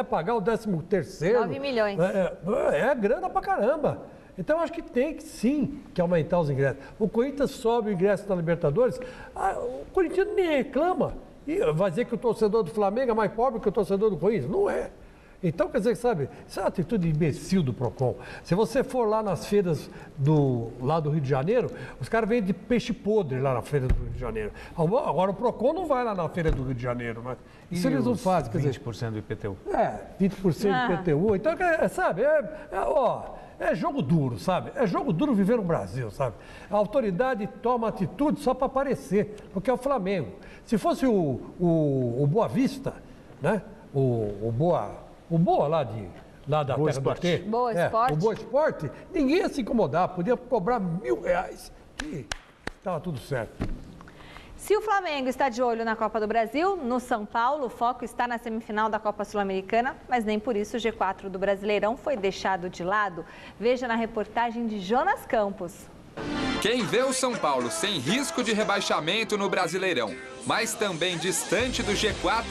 pagar o 13º. 9 milhões. É grana pra caramba. Então, eu acho que tem que, sim, que aumentar os ingressos. O Corinthians sobe o ingresso da Libertadores, o Corinthians nem reclama. E vai dizer que o torcedor do Flamengo é mais pobre que o torcedor do Corinthians? Não é. Então, quer dizer, sabe, isso é uma atitude imbecil do Procon. Se você for lá nas feiras lá do Rio de Janeiro, os caras vendem peixe podre lá na feira do Rio de Janeiro. Agora, o Procon não vai lá na feira do Rio de Janeiro, mas isso eles não fazem. Quer dizer, 20% do IPTU. 20% do IPTU. Então, sabe, é jogo duro, sabe? É jogo duro viver no Brasil, sabe? A autoridade toma atitude só para aparecer, porque é o Flamengo. Se fosse o Boa Vista, né? O Boa lá da Boa Terra do T. Boa Esporte. O Boa Esporte, ninguém ia se incomodar, podia cobrar R$1.000 e estava tudo certo. Se o Flamengo está de olho na Copa do Brasil, no São Paulo, o foco está na semifinal da Copa Sul-Americana, mas nem por isso o G4 do Brasileirão foi deixado de lado. Veja na reportagem de Jonas Campos. Quem vê o São Paulo sem risco de rebaixamento no Brasileirão, mas também distante do G4,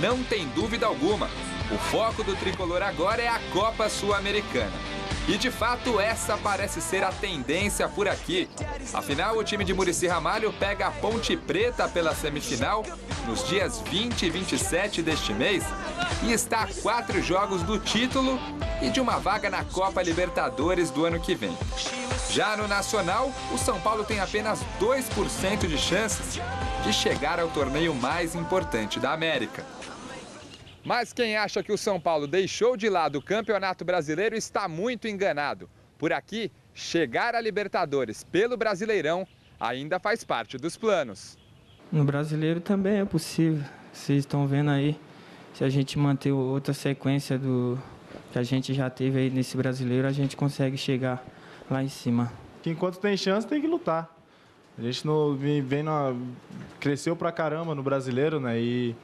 não tem dúvida alguma. O foco do tricolor agora é a Copa Sul-Americana. E de fato essa parece ser a tendência por aqui. Afinal, o time de Muricy Ramalho pega a Ponte Preta pela semifinal nos dias 20 e 27 deste mês e está a 4 jogos do título e de uma vaga na Copa Libertadores do ano que vem. Já no Nacional, o São Paulo tem apenas 2% de chances de chegar ao torneio mais importante da América. Mas quem acha que o São Paulo deixou de lado o Campeonato Brasileiro está muito enganado. Por aqui, chegar à Libertadores pelo Brasileirão ainda faz parte dos planos. No Brasileiro também é possível. Vocês estão vendo aí, se a gente manter outra sequência do que a gente já teve aí nesse Brasileiro, a gente consegue chegar lá em cima. Enquanto tem chance, tem que lutar. A gente cresceu pra caramba no Brasileiro, né? E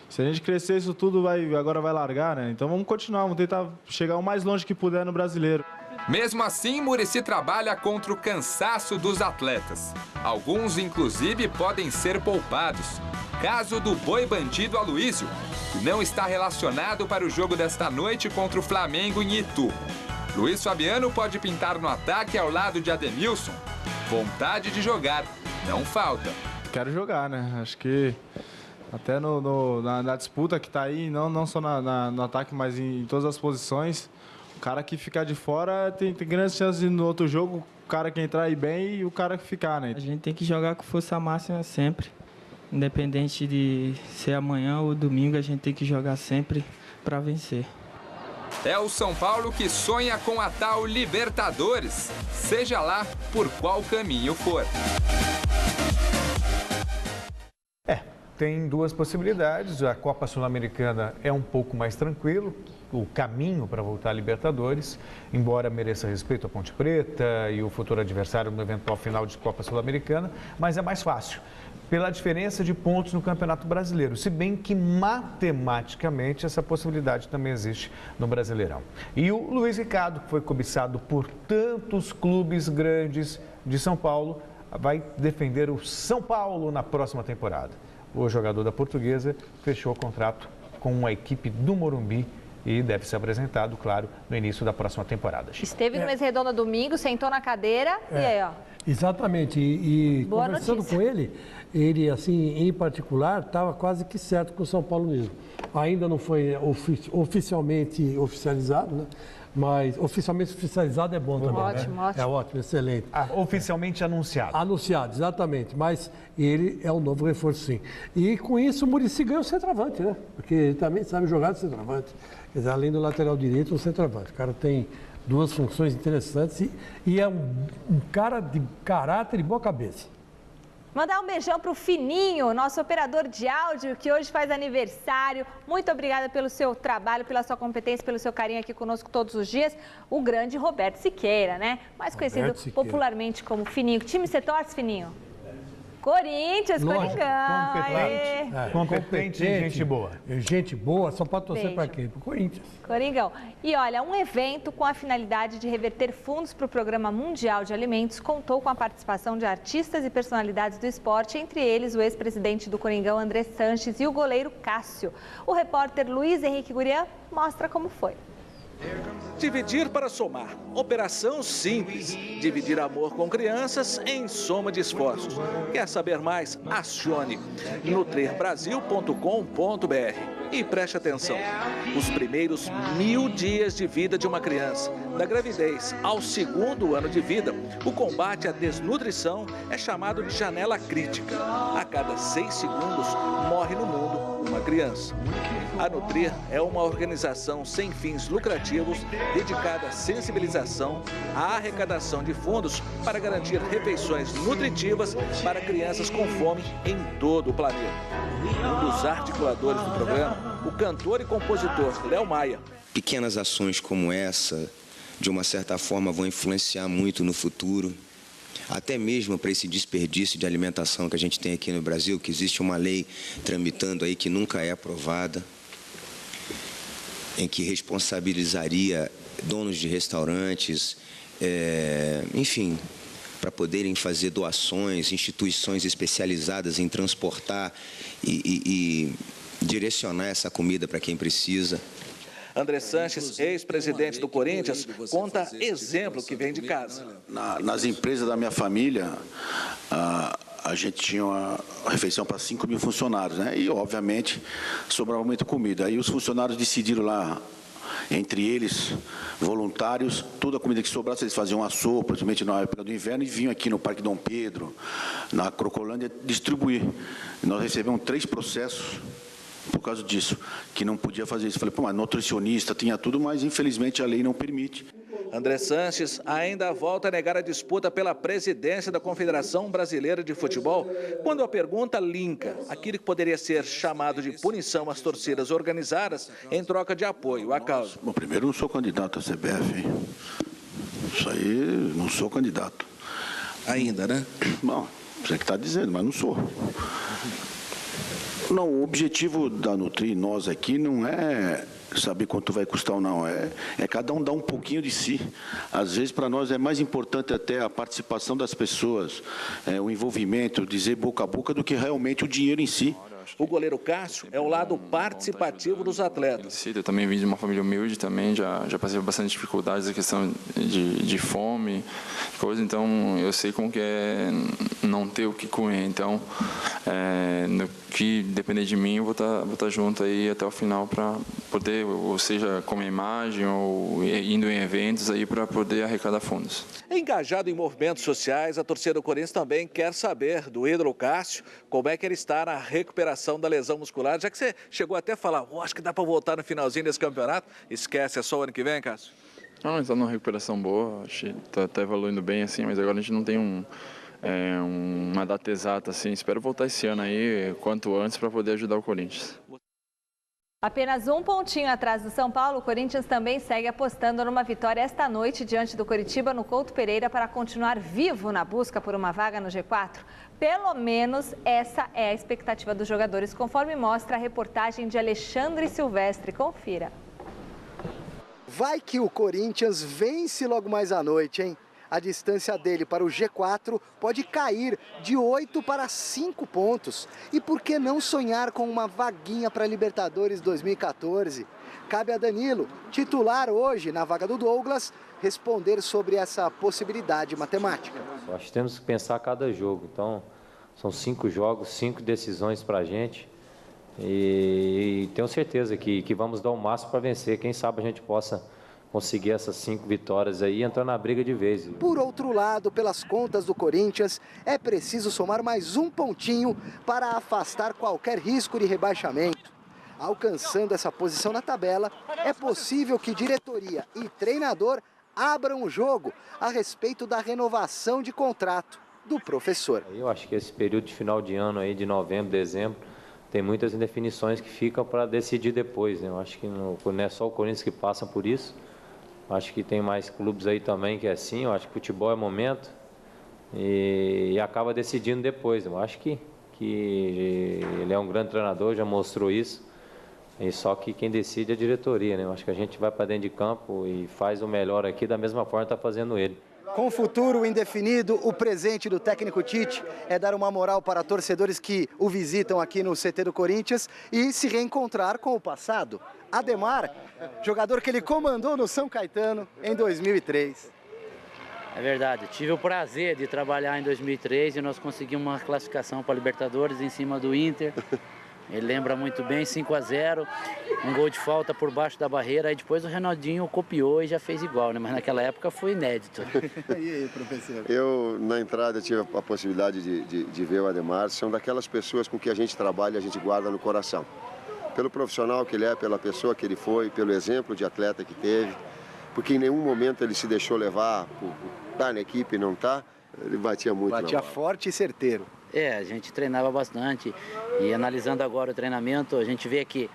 se a gente crescer isso tudo, agora vai largar, né? Então vamos continuar, vamos tentar chegar o mais longe que puder no Brasileiro. Mesmo assim, Muricy trabalha contra o cansaço dos atletas. Alguns, inclusive, podem ser poupados. Caso do boi bandido Aloísio, que não está relacionado para o jogo desta noite contra o Flamengo em Itu. Luiz Fabiano pode pintar no ataque ao lado de Ademilson. Vontade de jogar não falta. Quero jogar, né? Acho que até na disputa que está aí, não só no ataque, mas em todas as posições, o cara que ficar de fora tem grandes chances de, no outro jogo, o cara que entrar aí bem e o cara que ficar, né? A gente tem que jogar com força máxima sempre. Independente de ser amanhã ou domingo, a gente tem que jogar sempre para vencer. É o São Paulo que sonha com a tal Libertadores, seja lá por qual caminho for. Tem duas possibilidades. A Copa Sul-Americana é um pouco mais tranquilo, o caminho para voltar à Libertadores, embora mereça respeito à Ponte Preta e o futuro adversário no eventual final de Copa Sul-Americana, mas é mais fácil, pela diferença de pontos no Campeonato Brasileiro, se bem que matematicamente essa possibilidade também existe no Brasileirão. E o Luiz Ricardo, que foi cobiçado por tantos clubes grandes de São Paulo, vai defender o São Paulo na próxima temporada. O jogador da Portuguesa fechou o contrato com a equipe do Morumbi e deve ser apresentado, claro, no início da próxima temporada. Esteve no Mesa Redonda domingo, sentou na cadeira e aí, ó. Exatamente, e Boa conversando notícia. com ele, assim, em particular, estava quase que certo com o São Paulo mesmo. Ainda não foi oficialmente oficializado, né? Mas oficialmente oficializado é bom também, Ótimo, né? ótimo. É ótimo, excelente. Oficialmente anunciado. Anunciado, exatamente. Mas ele é um novo reforço, sim. E com isso o Muricy ganha o centroavante, né? Porque ele também sabe jogar de centroavante. Quer dizer, além do lateral direito, o centroavante. O cara tem duas funções interessantes e é um cara de caráter e boa cabeça. Mandar um beijão para o Fininho, nosso operador de áudio, que hoje faz aniversário. Muito obrigada pelo seu trabalho, pela sua competência, pelo seu carinho aqui conosco todos os dias. O grande Roberto Siqueira, né? Mais conhecido popularmente como Fininho. Que time você torce, Fininho? Corinthians, Coringão. Competente e gente boa. Gente boa, só pode torcer Beijo. para quem? Para o Corinthians. Coringão. E olha, um evento com a finalidade de reverter fundos para o Programa Mundial de Alimentos contou com a participação de artistas e personalidades do esporte, entre eles o ex-presidente do Coringão, André Sanches, e o goleiro Cássio. O repórter Luiz Henrique Gurian mostra como foi. Dividir para somar. Operação simples. Dividir amor com crianças em soma de esforços. Quer saber mais? Acione nutrirbrasil.com.br e preste atenção. Os primeiros 1000 dias de vida de uma criança, da gravidez ao 2º ano de vida, o combate à desnutrição é chamado de janela crítica. A cada 6 segundos morre no mundo uma criança. A Nutrir é uma organização sem fins lucrativos dedicada à sensibilização, à arrecadação de fundos para garantir refeições nutritivas para crianças com fome em todo o planeta. Um dos articuladores do programa, o cantor e compositor Léo Maia. Pequenas ações como essa, de uma certa forma, vão influenciar muito no futuro. Até mesmo para esse desperdício de alimentação que a gente tem aqui no Brasil, que existe uma lei tramitando aí que nunca é aprovada, em que responsabilizaria donos de restaurantes, enfim, para poderem fazer doações, instituições especializadas em transportar e direcionar essa comida para quem precisa. André Sanches, ex-presidente do Corinthians, conta exemplo que vem de casa. Nas empresas da minha família, a gente tinha uma refeição para 5.000 funcionários, né? E, obviamente, sobrava muita comida. Aí os funcionários decidiram lá, entre eles, voluntários, toda a comida que sobrasse, eles faziam uma sopa, principalmente na época do inverno, e vinham aqui no Parque Dom Pedro, na Crocolândia, distribuir. Nós recebemos 3 processos por causa disso, que não podia fazer isso. Falei, pô, mas nutricionista, tinha tudo, mas infelizmente a lei não permite. André Sanches ainda volta a negar a disputa pela presidência da Confederação Brasileira de Futebol, quando a pergunta linka aquilo que poderia ser chamado de punição às torcidas organizadas em troca de apoio à causa. Bom, primeiro, não sou candidato à CBF, hein? Isso aí, não sou candidato. Ainda, né? Bom, você que está dizendo, mas não sou. Não, o objetivo da Nutri, nós aqui, não é saber quanto vai custar ou não, é cada um dar um pouquinho de si. Às vezes, para nós, é mais importante até a participação das pessoas, o envolvimento, dizer boca a boca, do que realmente o dinheiro em si. O goleiro Cássio é o lado participativo dos atletas. Eu também vim de uma família humilde, também já passei por bastante dificuldades, a questão de fome, coisa. Então eu sei como que é não ter o que comer. Então, no que depender de mim, eu vou estar junto aí até o final para poder, ou seja, como imagem ou indo em eventos aí para poder arrecadar fundos. Engajado em movimentos sociais, a torcida do Corinthians também quer saber do ídolo Cássio como é que ele está na recuperação da lesão muscular, já que você chegou até a falar, acho que dá para voltar no finalzinho desse campeonato. Esquece, é só o ano que vem, Cássio? Não, está numa recuperação boa, acho que está evoluindo bem assim, mas agora a gente não tem uma data exata assim. Espero voltar esse ano aí, quanto antes, para poder ajudar o Corinthians. Apenas um pontinho atrás do São Paulo, o Corinthians também segue apostando numa vitória esta noite diante do Coritiba no Couto Pereira para continuar vivo na busca por uma vaga no G4. Pelo menos essa é a expectativa dos jogadores, conforme mostra a reportagem de Alexandre Silvestre. Confira. Vai que o Corinthians vence logo mais à noite, hein? A distância dele para o G4 pode cair de 8 para 5 pontos. E por que não sonhar com uma vaguinha para a Libertadores 2014? Cabe a Danilo, titular hoje na vaga do Douglas, responder sobre essa possibilidade matemática. Nós temos que pensar cada jogo, então são 5 jogos, 5 decisões para a gente e tenho certeza que vamos dar o máximo para vencer. Quem sabe a gente possa conseguir essas 5 vitórias aí e entrar na briga de vez. Por outro lado, pelas contas do Corinthians, é preciso somar mais um pontinho para afastar qualquer risco de rebaixamento. Alcançando essa posição na tabela, é possível que diretoria e treinador abram o jogo a respeito da renovação de contrato do professor. Eu acho que esse período de final de ano aí, de novembro, dezembro, tem muitas indefinições que ficam para decidir depois, né? Eu acho que não é só o Corinthians que passa por isso. Acho que tem mais clubes aí também que é assim. Eu acho que futebol é momento e acaba decidindo depois. Eu acho que ele é um grande treinador, já mostrou isso. E só que quem decide é a diretoria, né? Eu acho que a gente vai para dentro de campo e faz o melhor aqui da mesma forma que está fazendo ele. Com o futuro indefinido, o presente do técnico Tite é dar uma moral para torcedores que o visitam aqui no CT do Corinthians e se reencontrar com o passado. Ademar, jogador que ele comandou no São Caetano em 2003. É verdade, tive o prazer de trabalhar em 2003 e nós conseguimos uma classificação para a Libertadores em cima do Inter. Ele lembra muito bem, 5-0, um gol de falta por baixo da barreira, aí depois o Renaldinho copiou e já fez igual, né? Mas naquela época foi inédito. E aí, professor? Eu, na entrada, tive a possibilidade de ver o Ademar. São daquelas pessoas com que a gente trabalha e a gente guarda no coração. Pelo profissional que ele é, pela pessoa que ele foi, pelo exemplo de atleta que teve, porque em nenhum momento ele se deixou levar por estar na equipe e não estar, ele batia muito. Batia forte e certeiro. É, a gente treinava bastante e analisando agora o treinamento, a gente vê que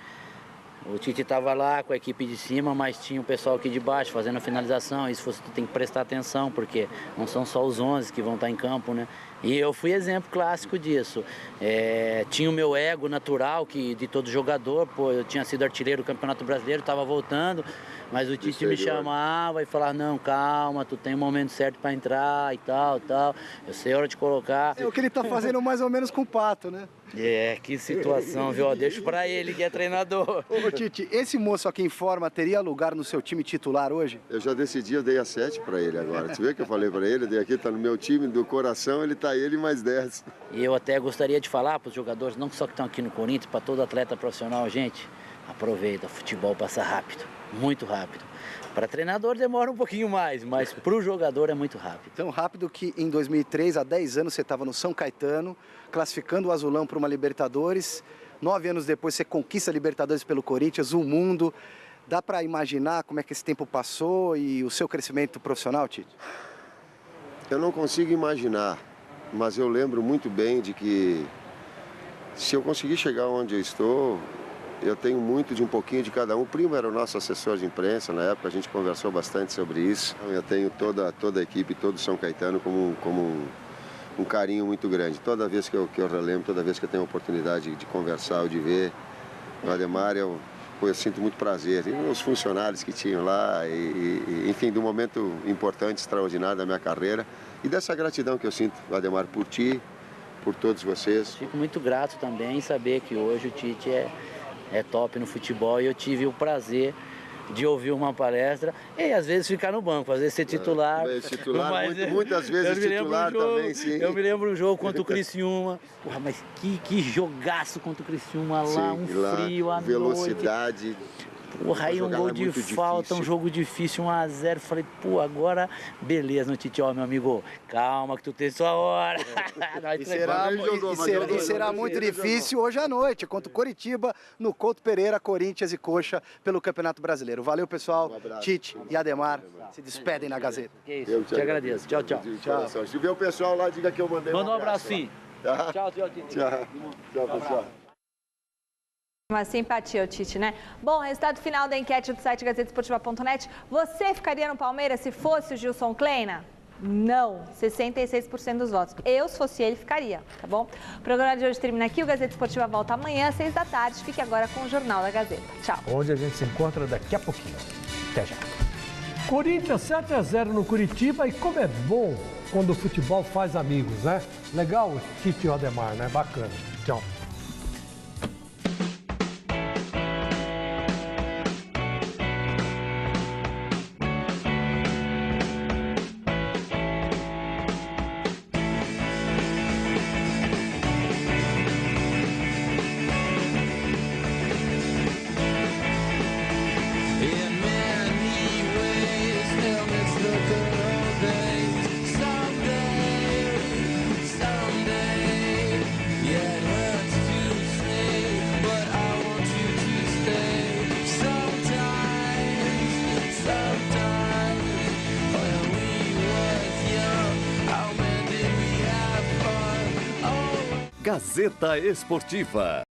o Tite estava lá com a equipe de cima, mas tinha o pessoal aqui de baixo fazendo a finalização. Isso você tem que prestar atenção, porque não são só os 11 que vão estar em campo, né? E eu fui exemplo clássico disso. Tinha o meu ego natural que de todo jogador, pô, eu tinha sido artilheiro do Campeonato Brasileiro, estava voltando, mas o Tite me chamava e falava, não, calma, tu tem o momento certo para entrar e tal, eu sei a hora de colocar. É o que ele está fazendo mais ou menos com o Pato, né? Que situação, viu? Deixa para ele que é treinador. Ô Tite, esse moço aqui em forma teria lugar no seu time titular hoje? Eu já decidi, eu dei a 7 para ele agora. Você vê que eu falei para ele, eu dei aqui, tá no meu time do coração, ele tá ele mais 10. E eu até gostaria de falar para os jogadores, não só que estão aqui no Corinthians, para todo atleta profissional, gente, aproveita, o futebol passa rápido, muito rápido. Para treinador demora um pouquinho mais, mas para o jogador é muito rápido. Tão rápido que em 2003, há 10 anos, você estava no São Caetano, classificando o Azulão para uma Libertadores. 9 anos depois, você conquista a Libertadores pelo Corinthians, o mundo. Dá para imaginar como é que esse tempo passou e o seu crescimento profissional, Tite? Eu não consigo imaginar, mas eu lembro muito bem de que se eu conseguir chegar onde eu estou, eu tenho muito de um pouquinho de cada um. O Primo era o nosso assessor de imprensa na época, a gente conversou bastante sobre isso. Eu tenho toda a equipe, todo o São Caetano como um carinho muito grande. Toda vez que eu relembro, toda vez que eu tenho a oportunidade de conversar ou de ver o Ademar, eu sinto muito prazer. E os funcionários que tinham lá, enfim, de um momento importante, extraordinário da minha carreira. E dessa gratidão que eu sinto, Ademar, por ti, por todos vocês. Fico muito grato também em saber que hoje o Tite é top no futebol e eu tive o prazer de ouvir uma palestra e às vezes ficar no banco, às vezes ser titular. Muitas vezes titular também, sim. Eu me lembro um jogo contra o Criciúma, porra, mas que jogaço contra o Criciúma lá, frio à velocidade. Noite. Porra, aí um gol de falta, um jogo difícil, 1-0. Falei, pô, agora beleza, no Tite, ó, meu amigo, calma que tu tem sua hora. E será muito difícil hoje à noite, contra o Coritiba, no Couto Pereira, Corinthians e Coxa, pelo Campeonato Brasileiro. Valeu, pessoal. Tite e Ademar se despedem na Gazeta. Que isso, eu te agradeço. Tchau, tchau. Se ver o pessoal lá, diga que eu mandei Manda um abraço, sim. Tchau, Tite. Tchau, pessoal. Uma simpatia, o Tite, né? Bom, resultado final da enquete do site gazetesportiva.net. Você ficaria no Palmeiras se fosse o Gilson Kleina? Não, 66% dos votos. Eu, se fosse ele, ficaria, tá bom? O programa de hoje termina aqui. O Gazeta Esportiva volta amanhã às 6 da tarde. Fique agora com o Jornal da Gazeta. Tchau. Onde a gente se encontra daqui a pouquinho. Até já. Corinthians 7-0 no Curitiba, e como é bom quando o futebol faz amigos, né? Legal o Tite e o Ademar, né? Bacana. Tchau. Gazeta Esportiva.